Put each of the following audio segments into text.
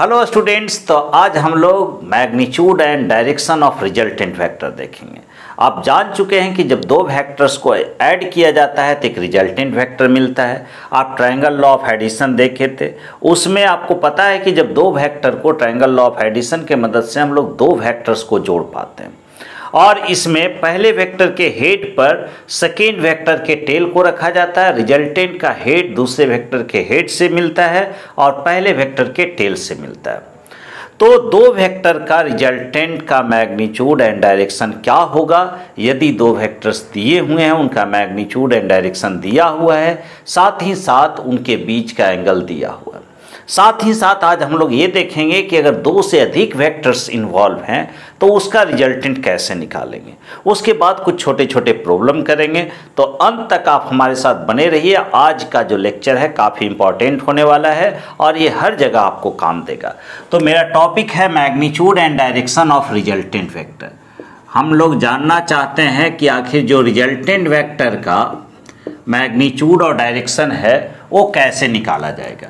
Hello students, तो आज हम लोग magnitude and direction of resultant vector देखेंगे। आप जान चुके हैं कि जब दो वेक्टर्स को ऐड किया जाता है तो एक रिजल्टेंट वेक्टर मिलता है। आप ट्रायंगल लॉ ऑफ एडिशन देखे थे, उसमें आपको पता है कि जब दो वेक्टर को ट्रायंगल लॉ ऑफ एडिशन के मदद से हम लोग दो वेक्टर्स को जोड़ पाते हैं, और इसमें पहले वेक्टर के हेड पर सेकेंड वेक्टर के टेल को रखा जाता है। रिजल्टेंट का हेड दूसरे वेक्टर के हेड से मिलता है और पहले वेक्टर के टेल से मिलता है। तो दो वेक्टर का रिजल्टेंट का मैग्नीट्यूड एंड डायरेक्शन क्या होगा? यदि दो वेक्टर्स दिए हुए हैं, उनका मैग्नीट्यूड एंड डायरेक्शन दिया हुआ है, साथ ही साथ उनके बीच का एंगल दिया हुआ है। साथ ही साथ आज हम लोग ये देखेंगे कि अगर दो से अधिक वेक्टर्स इन्वॉल्व हैं तो उसका रिजल्टेंट कैसे निकालेंगे। उसके बाद कुछ छोटे छोटे प्रॉब्लम करेंगे। तो अंत तक आप हमारे साथ बने रहिए। आज का जो लेक्चर है काफ़ी इंपॉर्टेंट होने वाला है और ये हर जगह आपको काम देगा। तो मेरा टॉपिक है magnitude and direction of resultant vector. हम लोग जानना चाहते हैं कि आखिर जो रिजल्टेंट वेक्टर का मैग्नीट्यूड और डायरेक्शन है वो कैसे निकाला जाएगा।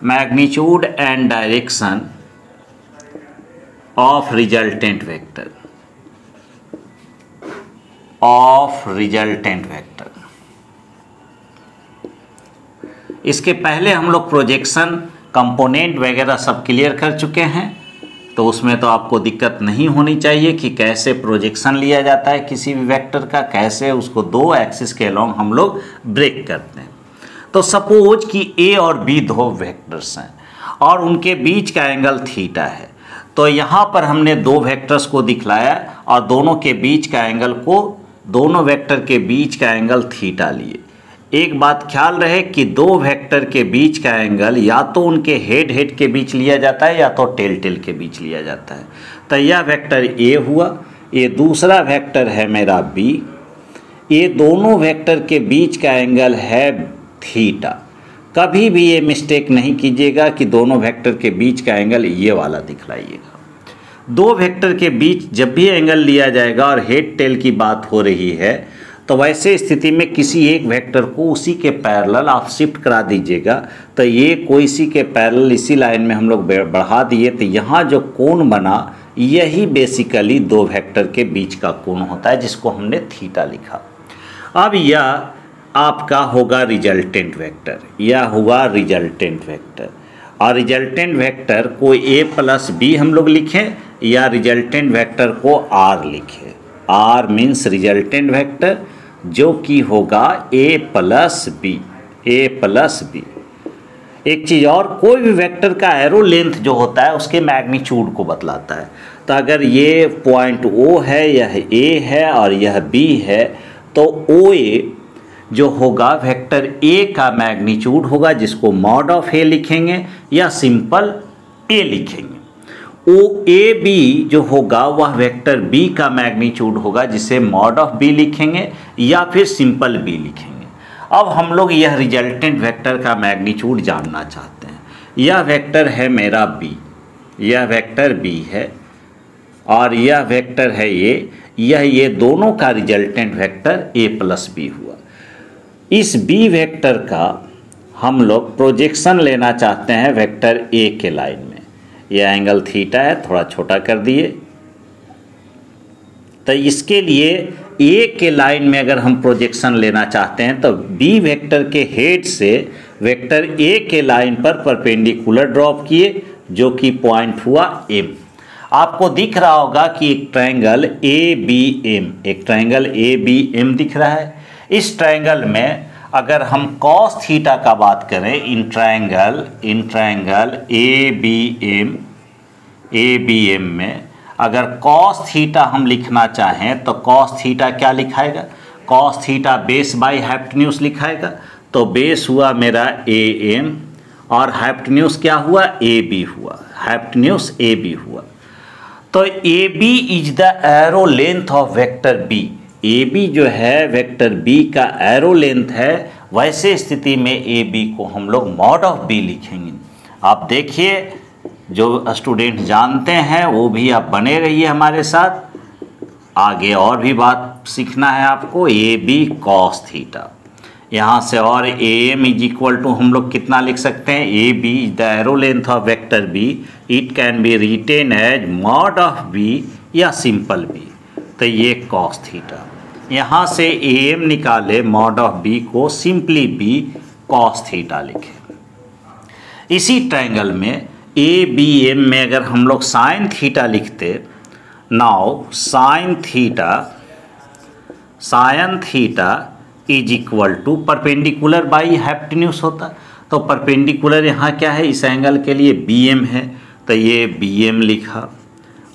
Magnitude and direction of resultant vector इसके पहले हम लोग प्रोजेक्शन कंपोनेंट वगैरह सब क्लियर कर चुके हैं, तो उसमें तो आपको दिक्कत नहीं होनी चाहिए कि कैसे प्रोजेक्शन लिया जाता है किसी भी वेक्टर का, कैसे उसको दो एक्सिस के अलोंग हम लोग ब्रेक करते हैं। तो सपोज कि ए और बी दो वेक्टर्स हैं और उनके बीच का एंगल थीटा है। तो यहाँ पर हमने दो वेक्टर्स को दिखलाया और दोनों के बीच का एंगल को, दोनों वेक्टर के बीच का एंगल थीटा लिए। एक बात ख्याल रहे कि दो वेक्टर के बीच का एंगल या तो उनके हेड हेड के बीच लिया जाता है या तो टेल टेल के बीच लिया जाता है। तो यह वेक्टर ए हुआ, ये दूसरा वेक्टर है मेरा बी। ये दोनों वेक्टर के बीच का एंगल है थीटा। कभी भी ये मिस्टेक नहीं कीजिएगा कि दोनों वेक्टर के बीच का एंगल ये वाला दिखलाइएगा। दो वेक्टर के बीच जब भी एंगल लिया जाएगा और हेड टेल की बात हो रही है तो वैसे स्थिति में किसी एक वेक्टर को उसी के पैरेलल आप शिफ्ट करा दीजिएगा। तो ये कोई सी के पैरेलल इसी लाइन में हम लोग बढ़ा दिए, तो यहाँ जो कोण बना यही बेसिकली दो वेक्टर के बीच का कोण होता है, जिसको हमने थीटा लिखा। अब यह आपका होगा रिजल्टेंट वेक्टर, यह हुआ रिजल्टेंट वेक्टर। और रिजल्टेंट वेक्टर को a प्लस बी हम लोग लिखें या रिजल्टेंट वेक्टर को r लिखें। r मीन्स रिजल्टेंट वेक्टर, जो कि होगा a प्लस बी। एक चीज़ और, कोई भी वेक्टर का एरो लेंथ जो होता है उसके मैग्नीट्यूड को बतलाता है। तो अगर ये पॉइंट O है, यह A है और यह B है, तो OA जो होगा वेक्टर ए का मैग्नीट्यूड होगा, जिसको मॉड ऑफ ए लिखेंगे या सिंपल ए लिखेंगे। ओ ए बी जो होगा वह वेक्टर बी का मैग्नीट्यूड होगा, जिसे मॉड ऑफ बी लिखेंगे या फिर सिंपल बी लिखेंगे। अब हम लोग यह रिजल्टेंट वेक्टर का मैग्नीट्यूड जानना चाहते हैं। यह वेक्टर है मेरा बी, यह वेक्टर बी है और यह वेक्टर है ये दोनों का resultant vector A plus B हुआ। इस बी वेक्टर का हम लोग प्रोजेक्शन लेना चाहते हैं वेक्टर ए के लाइन में। यह एंगल थीटा है, थोड़ा छोटा कर दिए। तो इसके लिए ए के लाइन में अगर हम प्रोजेक्शन लेना चाहते हैं तो बी वेक्टर के हेड से वेक्टर ए के लाइन पर परपेंडिकुलर ड्रॉप किए, जो कि पॉइंट हुआ एम। आपको दिख रहा होगा कि एक ट्रायंगल ए बी एम दिख रहा है। इस ट्रायंगल में अगर हम कॉस थीटा का बात करें, इन ट्रायंगल ए बी एम में अगर कॉस थीटा हम लिखना चाहें तो कॉस थीटा क्या लिखाएगा? Cos theta base by hypotenuse लिखाएगा। तो बेस हुआ मेरा ए एम और हाइपोटेन्यूज क्या हुआ? ए बी हुआ, हाइपोटेन्यूज ए बी हुआ। तो A B is the arrow length of vector B. A B जो है वेक्टर बी का एरो लेंथ है। वैसे स्थिति में ए बी को हम लोग मॉड ऑफ बी लिखेंगे। आप देखिए, जो स्टूडेंट जानते हैं वो भी आप बने रहिए हमारे साथ। आगे और भी बात सीखना है आपको। ए बी कॉस थीटा, यहाँ से और A M is equal to हम लोग कितना लिख सकते हैं, A B the arrow length of vector B, it can be written as mod of B या सिंपल बी, तो ये कॉस थीटा। यहाँ से ए एम निकाले मॉड ऑफ बी को सिंपली बी कॉस थीटा लिखे। इसी ट्रायंगल में ए बी एम में अगर हम लोग साइन थीटा लिखते, now sine theta is equal to perpendicular by hypotenuse होता, तो परपेंडिकुलर यहाँ क्या है, इस एंगल के लिए बी एम है, तो ये बी एम लिखा,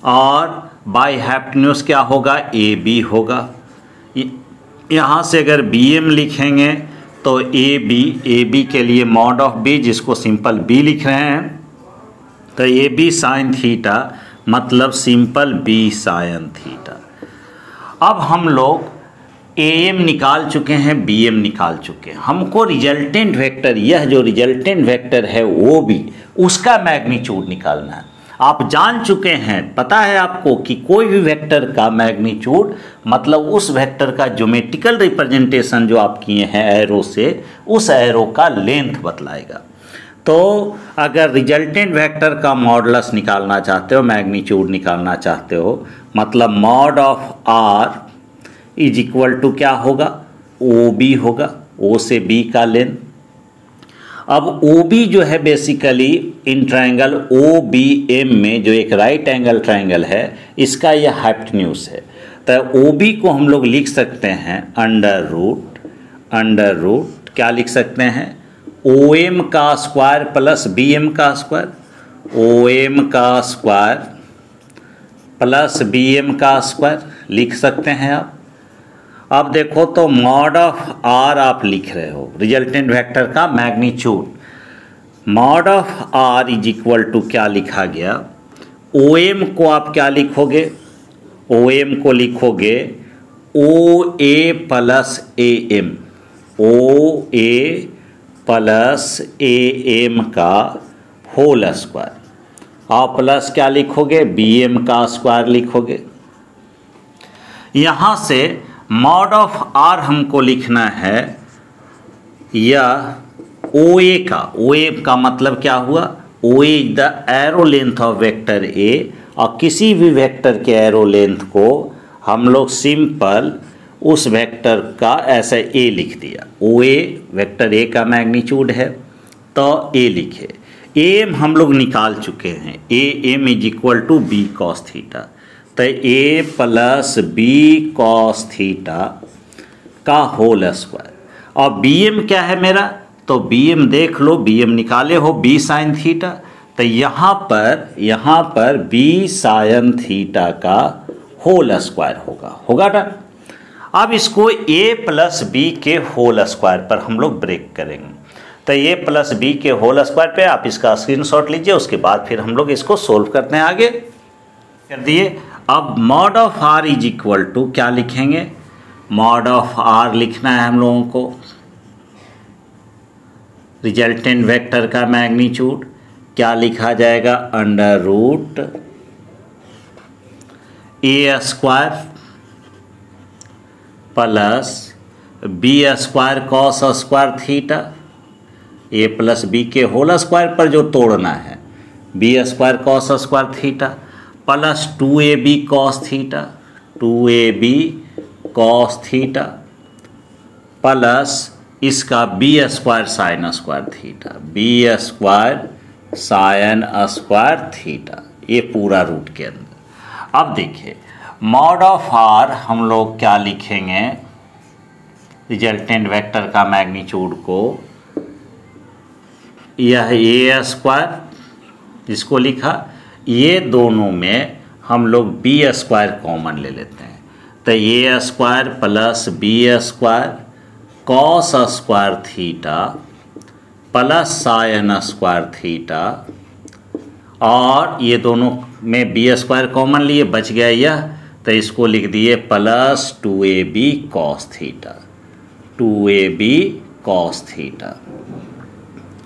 और बाई हाइपोटेन्यूज क्या होगा, ए बी होगा। यहाँ से अगर बी एम लिखेंगे तो ए बी के लिए मॉड ऑफ बी, जिसको सिंपल बी लिख रहे हैं, तो ए बी साइन थीटा मतलब सिंपल बी साइन थीटा। अब हम लोग ए एम निकाल चुके हैं, बी एम निकाल चुके हैं, हमको रिजल्टेंट वेक्टर, यह जो रिजल्टेंट वेक्टर है वो भी, उसका मैग्नीट्यूड निकालना है। आप जान चुके हैं, पता है आपको कि कोई भी वेक्टर का मैग्नीट्यूड मतलब उस वेक्टर का ज्योमेट्रिकल रिप्रेजेंटेशन जो आप किए हैं एरो से, उस एरो का लेंथ बतलाएगा। तो अगर रिजल्टेंट वेक्टर का मॉडुलस निकालना चाहते हो, मैग्नीट्यूड निकालना चाहते हो, मतलब mod of R is equal to क्या होगा, ओ बी होगा, ओ से बी का लेंथ। अब ओ बी जो है बेसिकली इन ट्रायंगल ओ बी एम में जो एक राइट एंगल ट्रायंगल है, इसका यह हाइपोटेन्यूज है, तो ओ बी को हम लोग लिख सकते हैं अंडर रूट क्या लिख सकते हैं, ओ एम का स्क्वायर प्लस बी एम का स्क्वायर, ओ एम का स्क्वायर प्लस बी एम का स्क्वायर लिख सकते हैं आप। अब देखो तो मॉड ऑफ आर आप लिख रहे हो, रिजल्टेंट वेक्टर का magnitude, mod of R is equal to क्या लिखा गया, ओ एम को आप क्या लिखोगे, ओ एम को लिखोगे O A plus A M, O A plus A M का होल स्क्वायर, और प्लस क्या लिखोगे, बी एम का स्क्वायर लिखोगे। यहाँ से मॉड ऑफ आर हमको लिखना है या ओ ए का मतलब क्या हुआ, O A the arrow length of vector A, और किसी भी वेक्टर के एरो लेंथ को हम लोग सिंपल उस वेक्टर का ऐसा ए लिख दिया, ओ ए वेक्टर ए का मैग्नीट्यूड है तो ए लिखे। ए एम हम लोग निकाल चुके हैं, A M is equal to B cos theta, तो A plus B cos theta का होल स्क्वायर, और बी एम क्या है मेरा, तो बी एम देख लो, बी एम निकाले हो बी साइन थीटा, तो यहाँ पर बी साइन थीटा का होल स्क्वायर होगा ना। अब इसको ए प्लस बी के होल स्क्वायर पर हम लोग ब्रेक करेंगे, तो ए प्लस बी के होल स्क्वायर पे आप इसका स्क्रीनशॉट लीजिए, उसके बाद फिर हम लोग इसको सोल्व करते हैं, आगे कर दिए। अब mod of R is equal to क्या लिखेंगे, मॉड ऑफ आर लिखना है हम लोगों को, रिजल्टेंट वेक्टर का मैग्नीट्यूड क्या लिखा जाएगा, under root A square plus B square cos square theta, A plus B के होल स्क्वायर पर जो तोड़ना है, B square cos square theta plus 2ab cos theta, 2ab cos theta plus इसका B square sine square theta, B square sine square theta, ये पूरा root के अंदर। अब देखिए मॉड ऑफ आर हम लोग क्या लिखेंगे, रिजल्टेंट वेक्टर का मैग्नीट्यूड को, यह ए स्क्वायर जिसको लिखा, ये दोनों में हम लोग बी स्क्वायर कॉमन ले लेते हैं, तो A square plus B square cos square theta plus sine square theta, और ये दोनों में बी स्क्वायर कॉमन लिए, बच गया यह, तो इसको लिख दिए plus 2ab cos theta, 2ab cos theta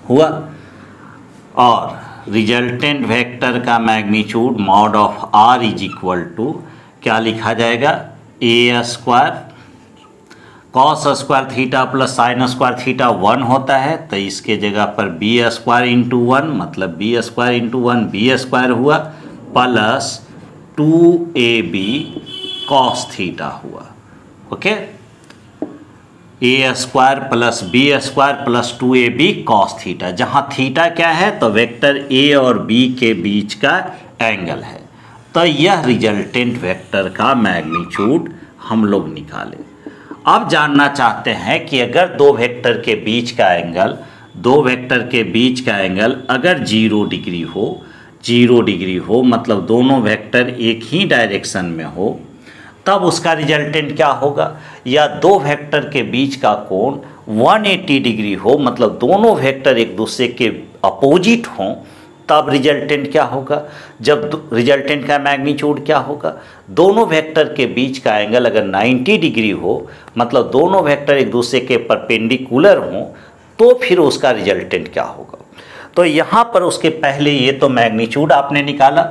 हुआ। और रिजल्टेंट वेक्टर का magnitude mod of R is equal to क्या लिखा जाएगा, A square cos square theta plus sine square theta 1 होता है, तो इसके जगह पर बी स्क्वायर इंटू 1, मतलब B square into 1 B square हुआ प्लस 2ab कॉस थीटा हुआ। Okay, A square plus B square plus 2ab cos theta, जहाँ थीटा क्या है तो वेक्टर ए और बी के बीच का एंगल है। तो यह रिजल्टेंट वेक्टर का मैग्नीट्यूड हम लोग निकाले। अब जानना चाहते हैं कि अगर दो वेक्टर के बीच का एंगल अगर 0 डिग्री हो मतलब दोनों वेक्टर एक ही डायरेक्शन में हो, तब उसका रिजल्टेंट क्या होगा। या दो वेक्टर के बीच का कोण 180 डिग्री हो मतलब दोनों वेक्टर एक दूसरे के अपोजिट हों, तब रिजल्टेंट क्या होगा। जब रिजल्टेंट का मैग्नीट्यूड क्या होगा, दोनों वेक्टर के बीच का एंगल अगर 90 डिग्री हो मतलब दोनों वेक्टर एक दूसरे के परपेंडिकुलर हों, तो फिर उसका रिजल्टेंट क्या होगा। तो यहाँ पर उसके पहले ये तो मैग्नीट्यूड आपने निकाला।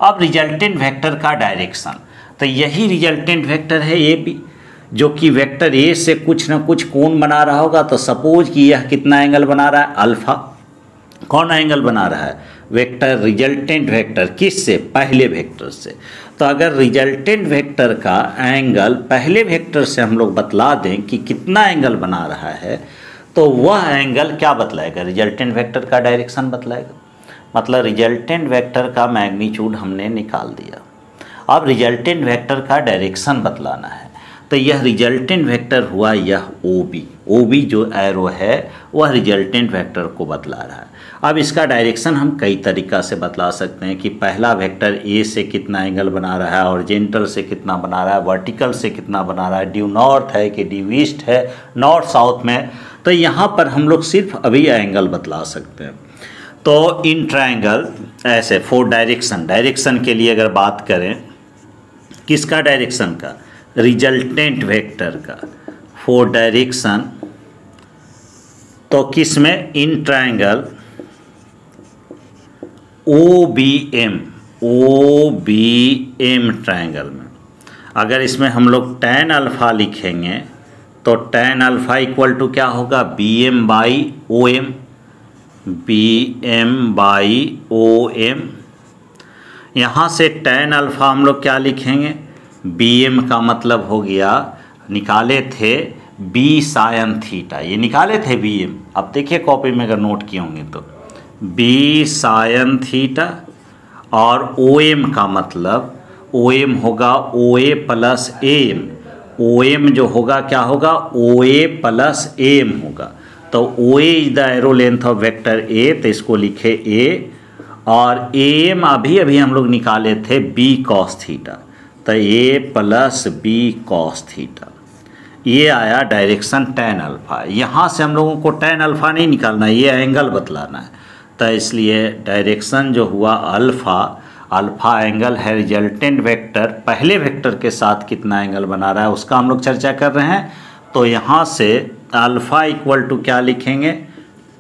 अब रिजल्टेंट वेक्टर का डायरेक्शन, तो यही रिजल्टेंट वेक्टर है ए बी, जो कि वेक्टर ए से कुछ ना कुछ कोण बना रहा होगा। तो सपोज कि यह कितना एंगल बना रहा है, अल्फा। कौन एंगल बना रहा है, वेक्टर रिजल्टेंट वेक्टर, किससे, पहले वेक्टर से। तो अगर रिजल्टेंट वेक्टर का एंगल पहले वेक्टर से हम लोग बतला दें कि कितना एंगल बना रहा है, तो वह एंगल क्या बतलाएगा, रिजल्टेंट वेक्टर का डायरेक्शन बतलाएगा। मतलब रिजल्टेंट वेक्टर का मैग्नीट्यूड हमने निकाल दिया। अब रिजल्टेंट वेक्टर का डायरेक्शन बतलाना है, तो यह रिजल्टेंट वेक्टर हुआ यह ओ बी जो एरो है वह रिजल्टेंट वेक्टर को बतला रहा है। अब इसका डायरेक्शन हम कई तरीक़ा से बतला सकते हैं कि पहला वेक्टर ए से कितना एंगल बना रहा है, ऑरिजेंटल से कितना बना रहा है, वर्टिकल से कितना बना रहा है, ड्यू नॉर्थ है कि ड्यू ईस्ट है, नॉर्थ साउथ में। तो यहाँ पर हम लोग सिर्फ अभी एंगल बतला सकते हैं। तो इन ट्रायंगल ऐसे फोर डायरेक्शन के लिए अगर बात करें, किसका डायरेक्शन का, रिजल्टेंट वेक्टर का, फोर डायरेक्शन, तो किस में, इन triangle O B M triangle में। अगर इसमें हम लोग tan अल्फ़ा लिखेंगे तो tan अल्फ़ा इक्वल टू क्या होगा, B M by O M. यहाँ से tan अल्फ़ा हम लोग क्या लिखेंगे, बी एम का मतलब हो गया, निकाले थे बी साइन थीटा, ये निकाले थे बी एम। अब देखिए कॉपी में अगर नोट किए होंगे तो बी साइन थीटा, और ओ एम का मतलब ओ एम होगा ओ A plus M. O M जो होगा क्या होगा, ओ ए प्लस एम होगा। तो O A is the arrow length of vector A, तो इसको लिखे ए, और एम अभी हम लोग निकाले थे बी कॉस थीटा, तो A plus B cos theta. ये आया डायरेक्शन tan अल्फ़ा। यहाँ से हम लोगों को tan अल्फ़ा नहीं निकालना है, ये एंगल बतलाना है। तो इसलिए डायरेक्शन जो हुआ अल्फ़ा एंगल है रिजल्टेंट वेक्टर, पहले वेक्टर के साथ कितना एंगल बना रहा है उसका हम लोग चर्चा कर रहे हैं। तो यहाँ से अल्फ़ा इक्वल टू क्या लिखेंगे,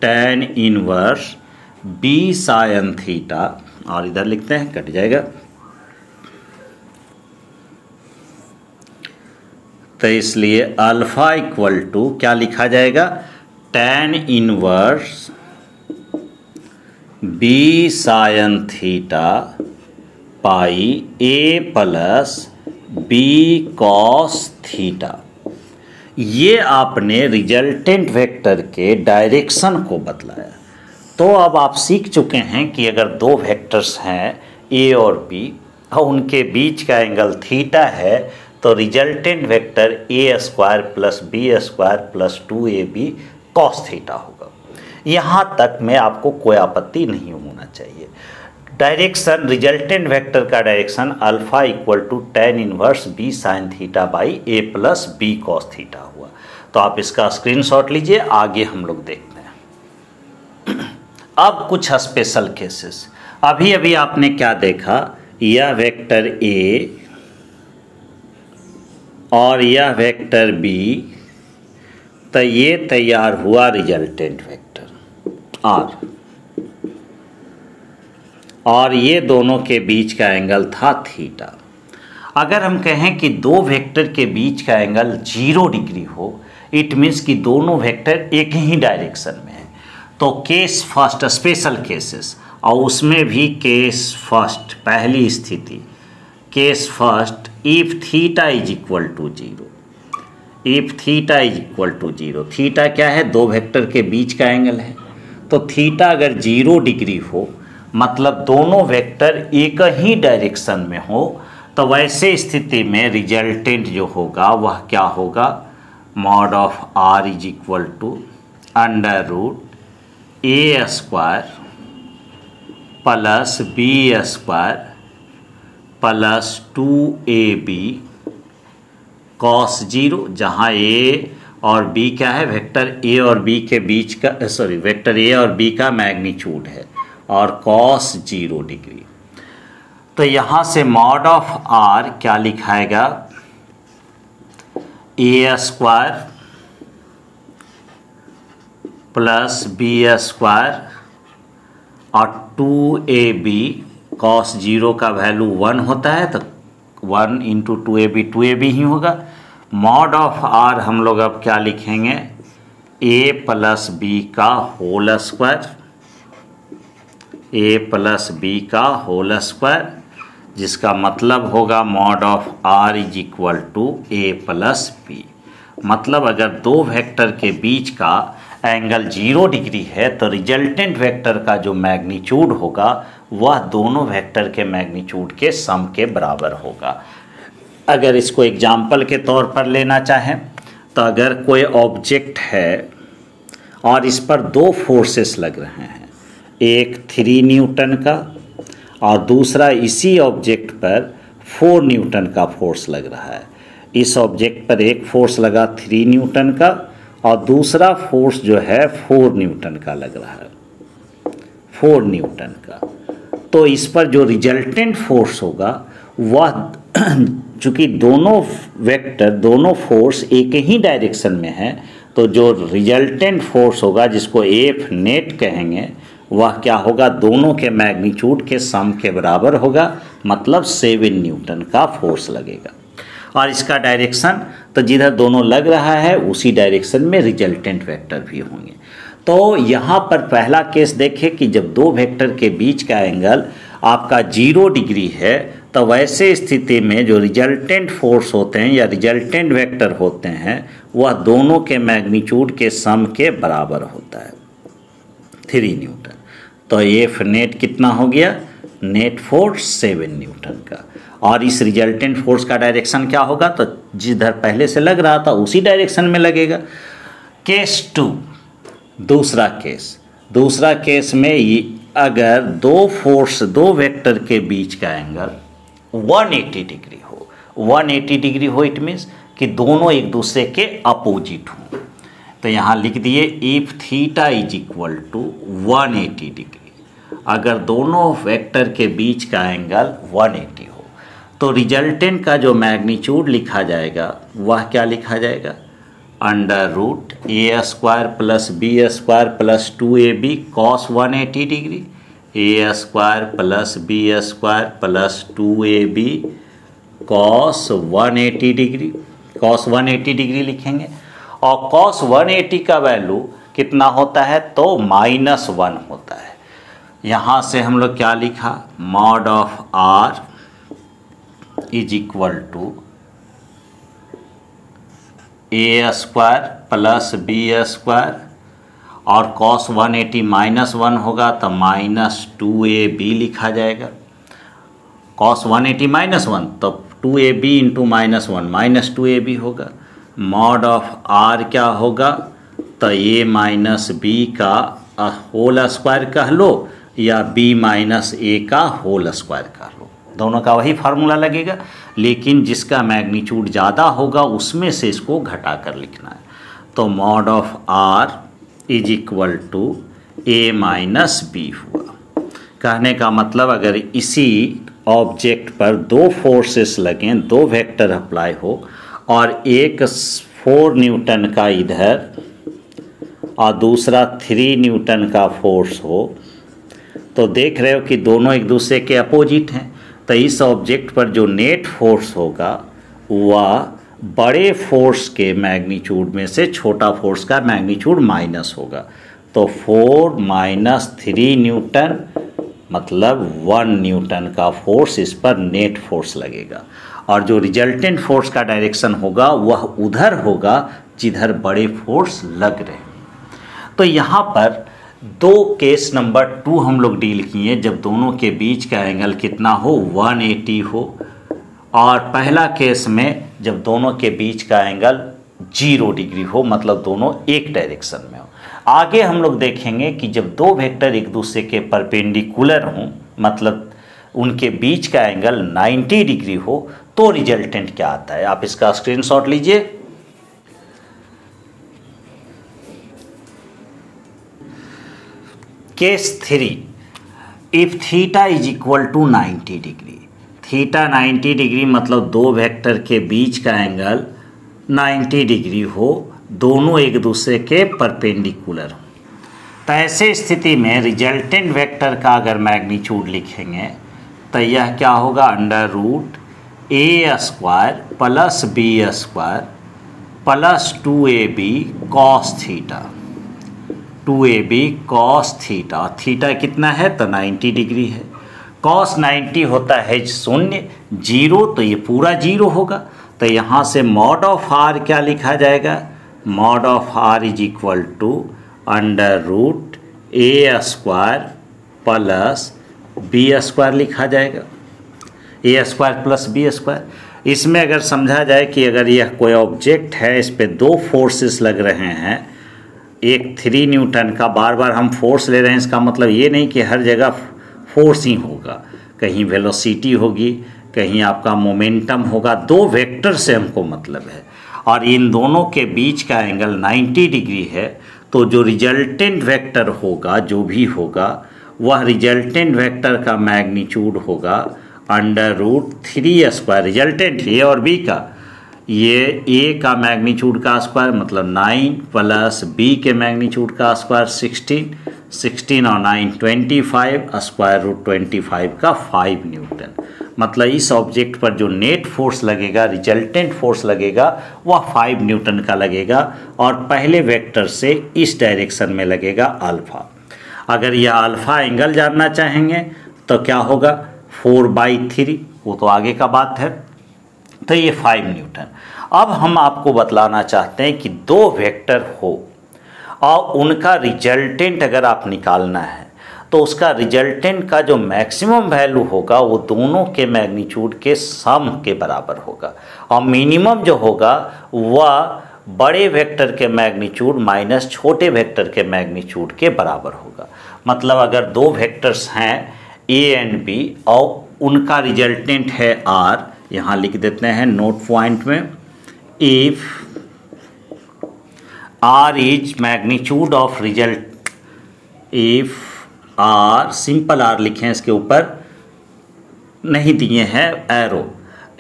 tan inverse B sine theta, और इधर लिखते हैं, कट जाएगा। तो इसलिए अल्फ़ा इक्वल टू क्या लिखा जाएगा, tan inverse B sine theta by A plus B cos theta. ये आपने रिजल्टेंट वेक्टर के डायरेक्शन को बतलाया। तो अब आप सीख चुके हैं कि अगर दो वेक्टर्स हैं ए और बी और उनके बीच का एंगल थीटा है, तो resultant vector A square plus B square plus 2ab cos theta होगा। यहाँ तक में आपको कोई आपत्ति नहीं होना चाहिए। डायरेक्शन, रिजल्टेंट वेक्टर का direction alpha equal to tan inverse B sine theta by A plus B cos theta हुआ। तो आप इसका स्क्रीनशॉट लीजिए, आगे हम लोग देखते हैं। अब कुछ स्पेशल केसेस। अभी आपने क्या देखा, यह वेक्टर ए और यह वेक्टर बी, तो ये तैयार हुआ रिजल्टेंट वेक्टर आर, और ये दोनों के बीच का एंगल था थीटा। अगर हम कहें कि दो वेक्टर के बीच का एंगल 0 डिग्री हो, इट मीन्स कि दोनों वेक्टर एक ही डायरेक्शन में है। तो केस फर्स्ट स्पेशल केसेस, और उसमें भी केस फर्स्ट पहली स्थिति, case first if theta is equal to zero, if theta is equal to zero, theta क्या है, दो वेक्टर के बीच का एंगल है। तो थीटा अगर 0 डिग्री हो मतलब दोनों वेक्टर एक ही डायरेक्शन में हो, तो वैसे स्थिति में रिजल्टेंट जो होगा वह क्या होगा, mod of R is equal to under root A square plus B square plus 2ab cos 0, जहाँ ए और बी क्या है, वेक्टर ए और बी के बीच का, वेक्टर ए और बी का मैग्नीट्यूड है, और कॉस 0 डिग्री। तो यहाँ से मॉड ऑफ आर क्या लिखाएगा, ए स्क्वायर प्लस बी स्क्वायर और 2ab कॉस 0 का वैल्यू 1 होता है, तो 1 इंटू 2ab ही होगा। मॉड ऑफ आर हम लोग अब क्या लिखेंगे, a प्लस बी का whole square, a plus B का होल स्क्वायर, जिसका मतलब होगा mod of R is equal to a plus B. मतलब अगर दो वेक्टर के बीच का एंगल 0 डिग्री है तो रिजल्टेंट वेक्टर का जो मैग्नीट्यूड होगा वह दोनों वेक्टर के मैग्नीट्यूड के सम के बराबर होगा। अगर इसको एग्जाम्पल के तौर पर लेना चाहें तो अगर कोई ऑब्जेक्ट है और इस पर दो फोर्सेस लग रहे हैं, एक 3 न्यूटन का और दूसरा इसी ऑब्जेक्ट पर 4 न्यूटन का फोर्स लग रहा है। इस ऑब्जेक्ट पर एक फोर्स लगा 3 न्यूटन का और दूसरा फोर्स जो है 4 न्यूटन का लग रहा है, 4 न्यूटन का। तो इस पर जो रिजल्टेंट फोर्स होगा वह चूँकि दोनों वेक्टर, दोनों फोर्स एक ही डायरेक्शन में है, तो जो रिजल्टेंट फोर्स होगा जिसको एफ नेट कहेंगे वह क्या होगा, दोनों के मैग्नीट्यूड के सम के बराबर होगा, मतलब 7 न्यूटन का फोर्स लगेगा। और इसका डायरेक्शन तो जिधर दोनों लग रहा है उसी डायरेक्शन में रिजल्टेंट वेक्टर भी होंगे। तो यहाँ पर पहला केस देखें कि जब दो वेक्टर के बीच का एंगल आपका 0 डिग्री है तो वैसे स्थिति में जो रिजल्टेंट फोर्स होते हैं या रिजल्टेंट वेक्टर होते हैं वह दोनों के मैग्नीट्यूड के सम के बराबर होता है, 3 न्यूटन। तो एफ नेट कितना हो गया, नेट फोर्स 7 न्यूटन का। और इस रिजल्टेंट फोर्स का डायरेक्शन क्या होगा, तो जिधर पहले से लग रहा था उसी डायरेक्शन में लगेगा। केस 2, दूसरा केस में अगर दो फोर्स, दो वेक्टर के बीच का एंगल 180 डिग्री हो, 180 डिग्री हो, इट मीन्स कि दोनों एक दूसरे के अपोजिट हों। तो यहाँ लिख दिए if theta is equal to 180 degree, अगर दोनों वेक्टर के बीच का एंगल 180 हो तो रिजल्टेंट का जो मैग्नीट्यूड लिखा जाएगा वह क्या लिखा जाएगा, under root A square plus B square plus 2ab cos 180 degree, A square plus B square plus 2ab cos 180 degree, cos 180 degree लिखेंगे। और कॉस 180 का वैल्यू कितना होता है, तो -1 होता है। यहाँ से हम लोग क्या लिखा, mod of R is equal to A square plus B square और कॉस 180 -1 होगा तो -2ab लिखा जाएगा। कॉस 180 -1 तो 2ab इंटू -1 -2ab होगा। मॉड ऑफ आर क्या होगा, तो a माइनस बी का होल स्क्वायर कह लो या b माइनस ए का होल स्क्वायर कह लो, दोनों का वही फार्मूला लगेगा, लेकिन जिसका मैग्नीट्यूड ज़्यादा होगा उसमें से इसको घटा कर लिखना है। तो mod of R is equal to A minus B हुआ। कहने का मतलब अगर इसी ऑब्जेक्ट पर दो फोर्सेस लगें, दो वेक्टर अप्लाई हो और एक 4 न्यूटन का इधर और दूसरा 3 न्यूटन का फोर्स हो, तो देख रहे हो कि दोनों एक दूसरे के अपोजिट हैं, तो इस ऑब्जेक्ट पर जो नेट फोर्स होगा वह बड़े फोर्स के मैग्नीट्यूड में से छोटा फोर्स का मैग्नीट्यूड माइनस होगा। तो 4 माइनस 3 न्यूटन मतलब 1 न्यूटन का फोर्स इस पर नेट फोर्स लगेगा, और जो रिजल्टेंट फोर्स का डायरेक्शन होगा वह उधर होगा जिधर बड़े फोर्स लग रहे हैं। तो यहाँ पर दो केस नंबर 2 हम लोग डील किए जब दोनों के बीच का एंगल कितना हो 180 हो, और पहला केस में जब दोनों के बीच का एंगल 0 डिग्री हो, मतलब दोनों एक डायरेक्शन में हो। आगे हम लोग देखेंगे कि जब दो वेक्टर एक दूसरे के परपेंडिकुलर हों, मतलब उनके बीच का एंगल 90 डिग्री हो, तो रिजल्टेंट क्या आता है। आप इसका स्क्रीनशॉट लीजिए। Case 3, if theta is equal to 90 degree, theta 90 degree मतलब दो वेक्टर के बीच का एंगल 90 डिग्री हो, दोनों एक दूसरे के परपेंडिकुलर हो। तो ऐसे स्थिति में रिजल्टेंट वेक्टर का अगर मैग्नीट्यूड लिखेंगे तो यह क्या होगा, under root A square plus B square plus 2ab cos theta, 2ab cos theta. Theta कितना है तो 90 डिग्री है। कॉस 90 होता है 0, तो ये पूरा 0 होगा। तो यहाँ से मॉड ऑफ आर क्या लिखा जाएगा, mod of R is equal to under root A square plus B square लिखा जाएगा, A square plus B square. इसमें अगर समझा जाए कि अगर यह कोई ऑब्जेक्ट है, इस पे दो फोर्सेस लग रहे हैं, एक 3 न्यूटन का, बार बार हम फोर्स ले रहे हैं, इसका मतलब ये नहीं कि हर जगह फोर्स ही होगा, कहीं वेलोसिटी होगी, कहीं आपका मोमेंटम होगा, दो वेक्टर से हमको मतलब है, और इन दोनों के बीच का एंगल 90 डिग्री है। तो जो रिजल्टेंट वेक्टर होगा, जो भी होगा, वह रिजल्टेंट वेक्टर का मैग्नीट्यूड होगा अंडर रूट 3 स्क्वायर, रिजल्टेंट ए और बी का, ये ए का मैग्नीट्यूड का स्क्वायर मतलब 9 प्लस बी के मैग्नीट्यूड का स्क्वायर 16 और 9 25 स्क्वायर रूट 25 का 5 न्यूटन। मतलब इस ऑब्जेक्ट पर जो नेट फोर्स लगेगा, रिजल्टेंट फोर्स लगेगा, वह 5 न्यूटन का लगेगा, और पहले वेक्टर से इस डायरेक्शन में लगेगा अल्फ़ा। अगर यह अल्फ़ा एंगल जानना चाहेंगे तो क्या होगा 4/3, वो तो आगे का बात है। तो ये 5 न्यूटन। अब हम आपको बतलाना चाहते हैं कि दो वेक्टर हो और उनका रिजल्टेंट अगर आप निकालना है तो उसका रिजल्टेंट का जो मैक्सिमम वैल्यू होगा वो दोनों के मैग्नीट्यूड के सम के बराबर होगा, और मिनिमम जो होगा वह बड़े वेक्टर के मैग्नीट्यूड माइनस छोटे वेक्टर के मैग्नीट्यूड के बराबर होगा। मतलब अगर दो वेक्टर्स हैं ए एंड बी और उनका रिजल्टेंट है आर, यहाँ लिख देते हैं नोट पॉइंट में, if R is magnitude of result, if R, simple R लिखें, इसके ऊपर नहीं दिए हैं एरो,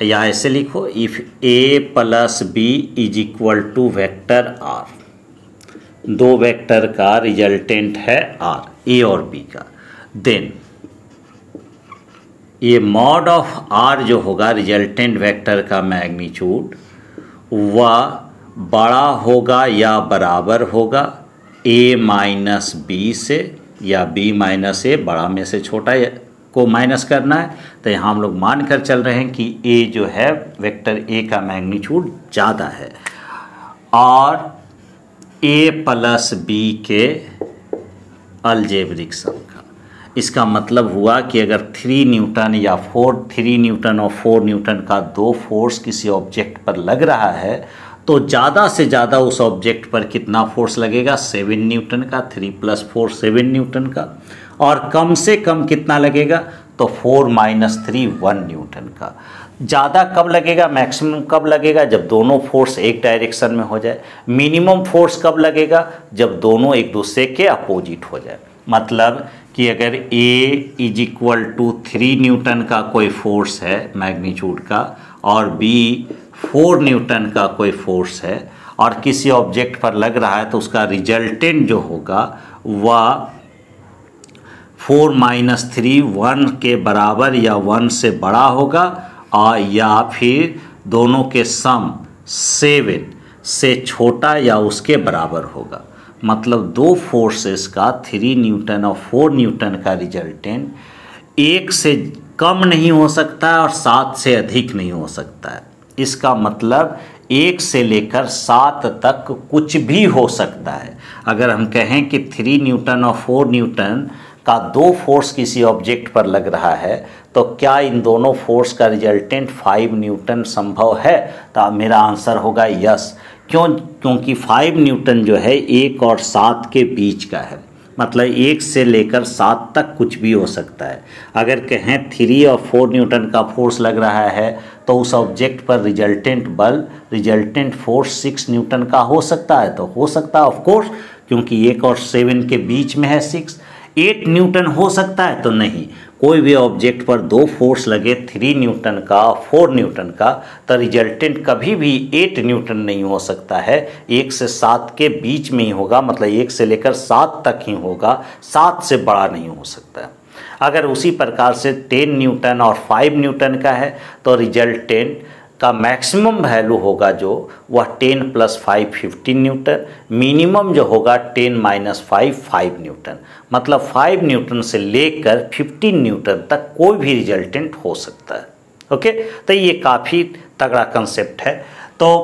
या ऐसे लिखो, if A plus B is equal to vector R, दो वेक्टर का रिजल्टेंट है आर, ए और बी का, देन ये मॉड ऑफ आर जो होगा रिजल्टेंट वेक्टर का मैग्नीट्यूड, वह बड़ा होगा या बराबर होगा ए माइनस बी से, या बी माइनस ए, बड़ा में से छोटा को माइनस करना है। तो यहाँ हम लोग मान कर चल रहे हैं कि ए जो है वेक्टर ए का मैग्नीट्यूड ज़्यादा है, और ए प्लस बी के अलजेब्रिक सम का। इसका मतलब हुआ कि अगर 3 न्यूटन या 3 न्यूटन और 4 न्यूटन का दो फोर्स किसी ऑब्जेक्ट पर लग रहा है तो ज़्यादा से ज़्यादा उस ऑब्जेक्ट पर कितना फोर्स लगेगा, 7 न्यूटन का, 3 + 4 7 न्यूटन का, और कम से कम कितना लगेगा तो 4 - 3 1 न्यूटन का। ज़्यादा कब लगेगा, मैक्सिमम कब लगेगा, जब दोनों फोर्स एक डायरेक्शन में हो जाए। मिनिमम फोर्स कब लगेगा, जब दोनों एक दूसरे के अपोजिट हो जाए। मतलब कि अगर A is equal to 3 newton का कोई फोर्स है मैग्नीट्यूड का, और B 4 न्यूटन का कोई फोर्स है, और किसी ऑब्जेक्ट पर लग रहा है, तो उसका रिजल्टेंट जो होगा वह 4 - 3 1 के बराबर या 1 से बड़ा होगा, और या फिर दोनों के सम 7 से छोटा या उसके बराबर होगा। मतलब दो फोर्सेस का 3 न्यूटन और 4 न्यूटन का रिजल्टेंट 1 से कम नहीं हो सकता है और 7 से अधिक नहीं हो सकता है। इसका मतलब 1 से लेकर 7 तक कुछ भी हो सकता है। अगर हम कहें कि 3 न्यूटन और 4 न्यूटन का दो फोर्स किसी ऑब्जेक्ट पर लग रहा है तो क्या इन दोनों फोर्स का रिजल्टेंट 5 न्यूटन संभव है? तो मेरा आंसर होगा यस। क्योंकि 5 न्यूटन जो है 1 और 7 के बीच का है। मतलब 1 से लेकर 7 तक कुछ भी हो सकता है। अगर कहें 3 और 4 न्यूटन का फोर्स लग रहा है तो उस ऑब्जेक्ट पर रिजल्टेंट फोर्स 6 न्यूटन का हो सकता है। तो हो सकता है ऑफ कोर्स, क्योंकि 1 और 7 के बीच में है 6। 8 न्यूटन हो सकता है तो नहीं। कोई भी ऑब्जेक्ट पर दो फोर्स लगे 3 न्यूटन का 4 न्यूटन का तो रिजल्टेंट कभी भी 8 न्यूटन नहीं हो सकता है। 1 से 7 के बीच में ही होगा। मतलब 1 से लेकर 7 तक ही होगा, 7 से बड़ा नहीं हो सकता है। अगर उसी प्रकार से 10 न्यूटन और 5 न्यूटन का है तो रिजल्टेंट का मैक्सिमम वैल्यू होगा जो वह 10 + 5 15 न्यूटन, मिनिमम जो होगा 10 - 5 5 न्यूटन। मतलब 5 न्यूटन से लेकर 15 न्यूटन तक कोई भी रिजल्टेंट हो सकता है। ओके, तो ये काफ़ी तगड़ा कंसेप्ट है। तो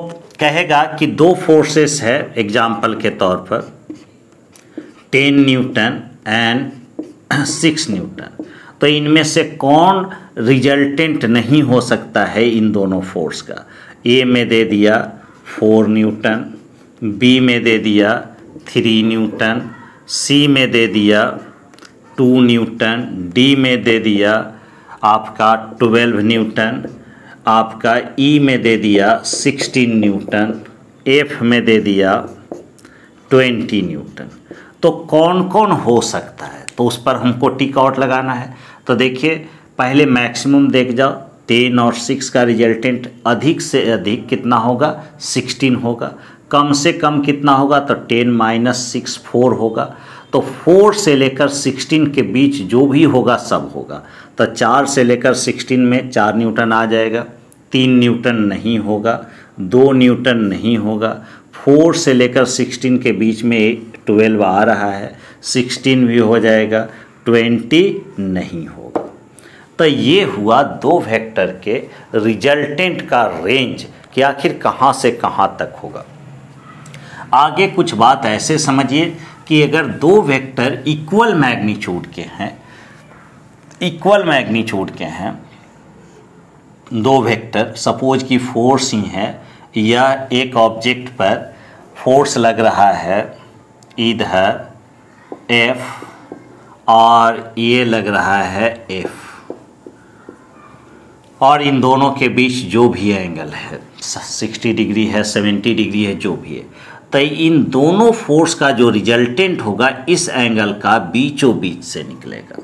कहेगा कि दो फोर्सेस है एग्जाम्पल के तौर पर 10 न्यूटन एंड 6 न्यूटन, तो इनमें से कौन रिजल्टेंट नहीं हो सकता है इन दोनों फोर्स का? ए में दे दिया 4 न्यूटन, बी में दे दिया 3 न्यूटन, सी में दे दिया 2 न्यूटन, डी में दे दिया आपका 12 न्यूटन, आपका ई में दे दिया 16 न्यूटन, एफ में दे दिया 20 न्यूटन। तो कौन कौन हो सकता है तो उस पर हमको टिक आउट लगाना है। तो देखिए पहले मैक्सिमम देख जाओ, 10 और 6 का रिजल्टेंट अधिक से अधिक कितना होगा? 16 होगा। कम से कम कितना होगा? तो 10 - 6 4 होगा। तो 4 से लेकर 16 के बीच जो भी होगा सब होगा। तो 4 से लेकर 16 में 4 न्यूटन आ जाएगा, 3 न्यूटन नहीं होगा, 2 न्यूटन नहीं होगा। 4 से लेकर 16 के बीच में 12 आ रहा है, 16 भी हो जाएगा, 20 नहीं होगा। तो ये हुआ दो वेक्टर के रिजल्टेंट का रेंज कि आखिर कहाँ से कहाँ तक होगा। आगे कुछ बात ऐसे समझिए कि अगर दो वेक्टर इक्वल मैग्नीट्यूड के हैं, दो वेक्टर सपोज की फोर्स ही है या एक ऑब्जेक्ट पर फोर्स लग रहा है इधर F और ये लग रहा है F, और इन दोनों के बीच जो भी एंगल है 60 डिग्री है, 70 डिग्री है, जो भी है, तो इन दोनों फोर्स का जो रिजल्टेंट होगा इस एंगल का बीचों बीच से निकलेगा,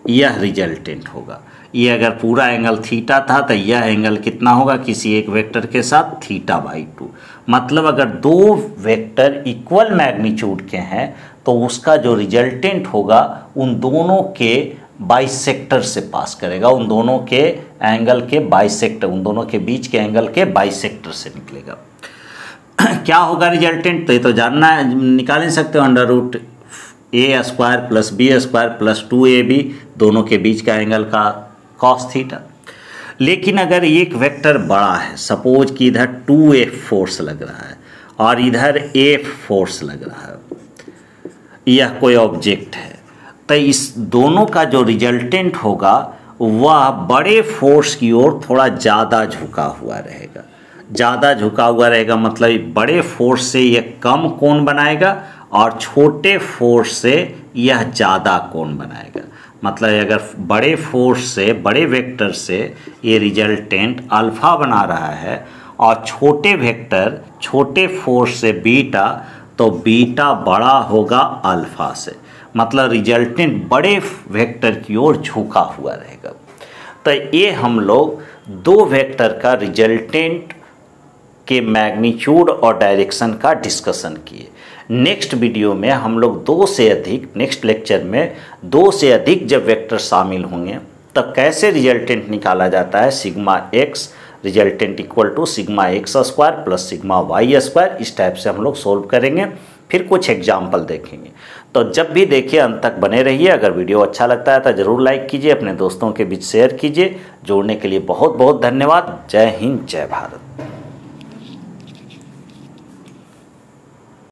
यह रिजल्टेंट होगा। ये अगर पूरा एंगल थीटा था तो यह एंगल कितना होगा किसी एक वेक्टर के साथ? θ/2। मतलब अगर दो वेक्टर इक्वल मैग्नीट्यूड के हैं तो उसका जो रिजल्टेंट होगा उन दोनों के बाइसेक्टर से पास करेगा, उन दोनों के एंगल के बाइसेक्टर, उन दोनों के बीच के एंगल के बाइसेक्टर से निकलेगा। क्या होगा रिजल्टेंट? तो ये तो जानना है, निकाल नहीं सकते हो। √a² + b² + 2ab दोनों के बीच का एंगल का cos θ। लेकिन अगर एक वेक्टर बड़ा है, सपोज कि इधर 2f फोर्स लग रहा है और इधर f फोर्स लग रहा है, यह कोई ऑब्जेक्ट है, तो इस दोनों का जो रिजल्टेंट होगा वह बड़े फोर्स की ओर थोड़ा ज़्यादा झुका हुआ रहेगा। ज़्यादा झुका हुआ रहेगा मतलब बड़े फोर्स से यह कम कोण बनाएगा और छोटे फोर्स से यह ज़्यादा कोण बनाएगा। मतलब अगर बड़े फोर्स से, बड़े वेक्टर से ये रिजल्टेंट अल्फ़ा बना रहा है और छोटे वेक्टर, छोटे फोर्स से बीटा, तो बीटा बड़ा होगा अल्फ़ा से। मतलब रिजल्टेंट बड़े वेक्टर की ओर झुका हुआ रहेगा। तो ये हम लोग दो वेक्टर का रिजल्टेंट के मैग्नीट्यूड और डायरेक्शन का डिस्कशन किए। नेक्स्ट वीडियो में हम लोग दो से अधिक, नेक्स्ट लेक्चर में 2 से अधिक जब वेक्टर शामिल होंगे तब कैसे रिजल्टेंट निकाला जाता है, sigma x resultant equal to sigma X square plus sigma Y square, इस टाइप से हम लोग सोल्व करेंगे। फिर कुछ एग्जाम्पल देखेंगे। तो जब भी देखिए अंत तक बने रहिए। अगर वीडियो अच्छा लगता है तो ज़रूर लाइक कीजिए, अपने दोस्तों के बीच शेयर कीजिए। जोड़ने के लिए बहुत बहुत धन्यवाद। जय हिंद, जय भारत।